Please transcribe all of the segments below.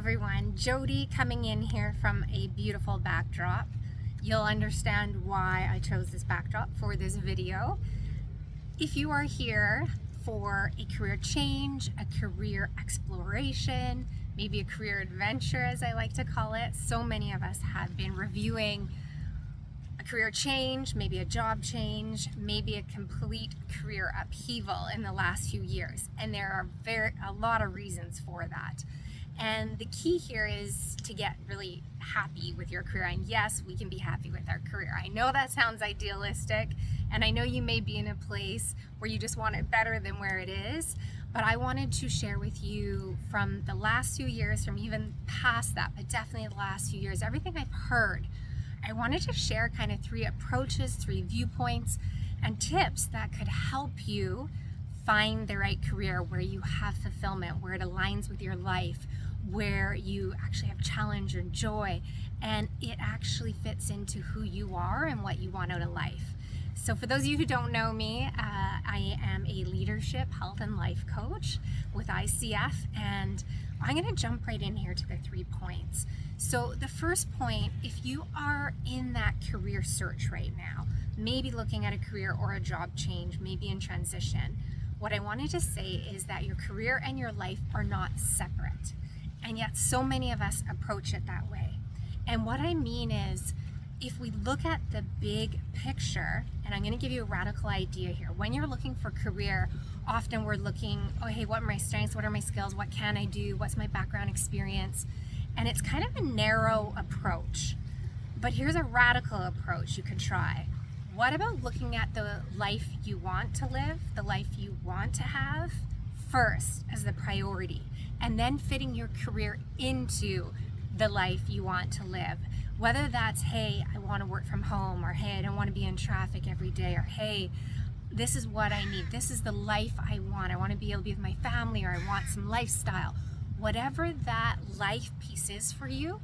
everyone, Jody coming in here from a beautiful backdrop. You'll understand why I chose this backdrop for this video. If you are here for a career change, a career exploration, maybe a career adventure as I like to call it, so many of us have been reviewing a career change, maybe a job change, maybe a complete career upheaval in the last few years. And there are a lot of reasons for that. And the key here is to get really happy with your career. And yes, we can be happy with our career. I know that sounds idealistic, and I know you may be in a place where you just want it better than where it is, but I wanted to share with you from the last few years, from even past that, but definitely the last few years, everything I've heard. I wanted to share kind of 3 approaches, 3 viewpoints, and tips that could help you find the right career where you have fulfillment, where it aligns with your life, where you actually have challenge and joy, and it actually fits into who you are and what you want out of life. So for those of you who don't know me, I am a leadership, health, and life coach with ICF, and I'm going to jump right in here to the 3 points. So the first point, if you are in that career search right now, maybe looking at a career or a job change, maybe in transition, what I wanted to say is that your career and your life are not separate. And yet so many of us approach it that way. And what I mean is, if we look at the big picture, and I'm going to give you a radical idea here. When you're looking for career, often we're looking, oh, hey, what are my strengths? What are my skills? What can I do? What's my background experience? And it's kind of a narrow approach. But here's a radical approach you could try. What about looking at the life you want to live, the life you want to have first as the priority, and then fitting your career into the life you want to live? Whether that's, hey, I want to work from home, or hey, I don't want to be in traffic every day, or hey, this is what I need. This is the life I want. I want to be able to be with my family, or I want some lifestyle. Whatever that life piece is for you,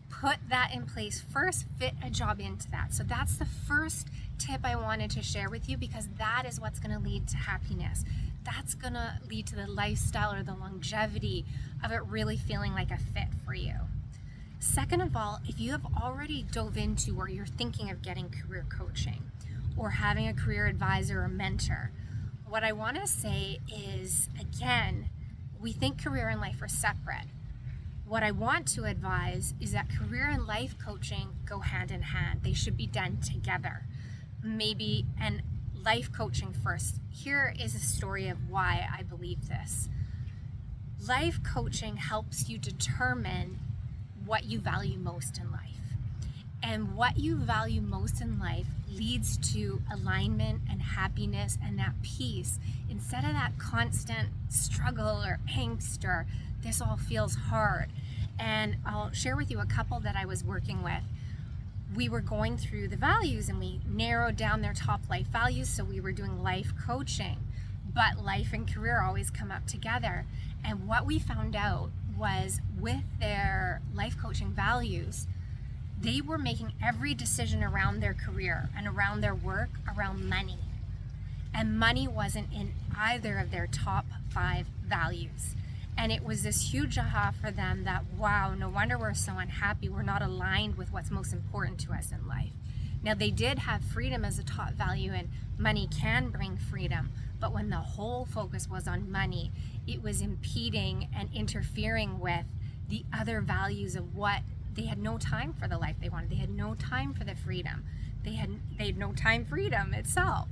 put that in place first, fit a job into that. So that's the first tip I wanted to share with you, because that is what's going to lead to happiness. That's going to lead to the lifestyle or the longevity of it really feeling like a fit for you. Second of all, if you have already dove into or you're thinking of getting career coaching or having a career advisor or mentor, what I want to say is, again, we think career and life are separate. What I want to advise is that career and life coaching go hand in hand. They should be done together. Maybe and life coaching first. Here is a story of why I believe this. Life coaching helps you determine what you value most in life. And what you value most in life leads to alignment and happiness and that peace, instead of that constant struggle or angst or this all feels hard. And I'll share with you a couple that I was working with. We were going through the values and we narrowed down their top life values, so we were doing life coaching. But life and career always come up together. And what we found out was, with their life coaching values, they were making every decision around their career and around their work around money. And money wasn't in either of their top 5 values. And it was this huge aha for them that, wow, no wonder we're so unhappy. We're not aligned with what's most important to us in life. Now, they did have freedom as a top value, and money can bring freedom. But when the whole focus was on money, it was impeding and interfering with the other values of what they had. No time for the life they wanted. They had no time for the freedom. They had no time freedom itself.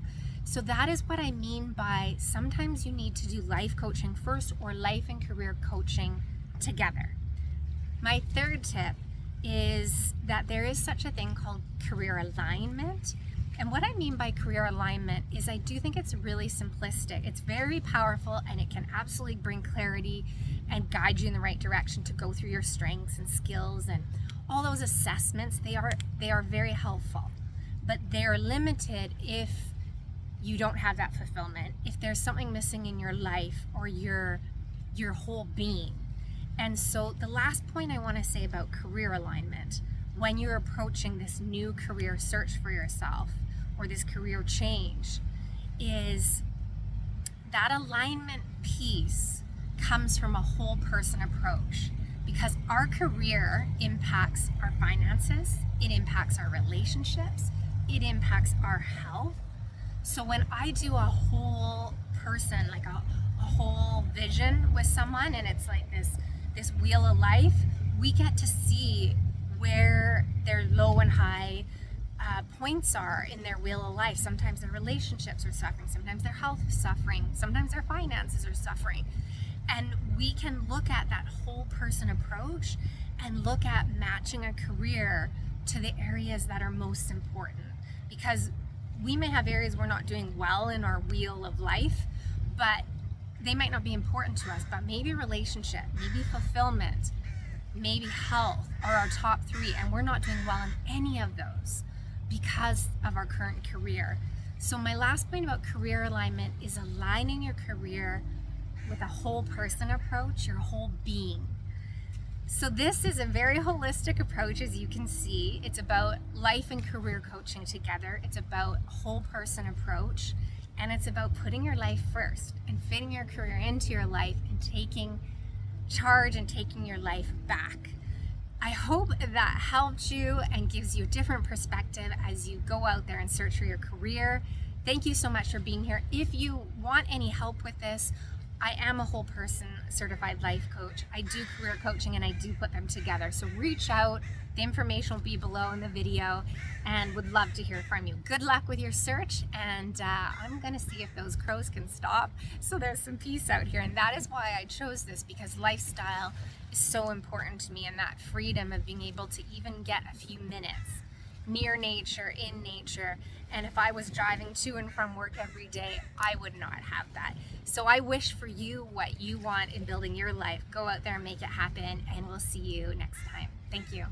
So that is what I mean by sometimes you need to do life coaching first or life and career coaching together. My third tip is that there is such a thing called career alignment. And what I mean by career alignment is, I do think it's really simplistic. It's very powerful, and it can absolutely bring clarity and guide you in the right direction to go through your strengths and skills and all those assessments. They are very helpful, but they're limited if you don't have that fulfillment, if there's something missing in your life or your whole being. And so the last point I want to say about career alignment, when you're approaching this new career search for yourself or this career change, is that alignment piece comes from a whole person approach. because our career impacts our finances, it impacts our relationships, it impacts our health. So when I do a whole person, like a whole vision with someone, and it's like this wheel of life, we get to see where their low and high points are in their wheel of life. Sometimes their relationships are suffering, sometimes their health is suffering, sometimes their finances are suffering. And we can look at that whole person approach and look at matching a career to the areas that are most important. Because we may have areas we're not doing well in our wheel of life, but they might not be important to us. But maybe relationship, maybe fulfillment, maybe health are our top three, and we're not doing well in any of those because of our current career. So my last point about career alignment is aligning your career with a whole person approach, your whole being. So this is a very holistic approach, as you can see. It's about life and career coaching together. It's about whole person approach, and it's about putting your life first and fitting your career into your life and taking charge and taking your life back. I hope that helped you and gives you a different perspective as you go out there and search for your career. Thank you so much for being here. If you want any help with this, I am a whole person certified life coach. I do career coaching and I do put them together. So reach out. The information will be below in the video and would love to hear from you. Good luck with your search, and I'm gonna see if those crows can stop so there's some peace out here. And that is why I chose this, because lifestyle is so important to me, and that freedom of being able to even get a few minutes near nature, in nature. And if I was driving to and from work every day, I would not have that. So I wish for you what you want in building your life. Go out there and make it happen, and we'll see you next time. Thank you.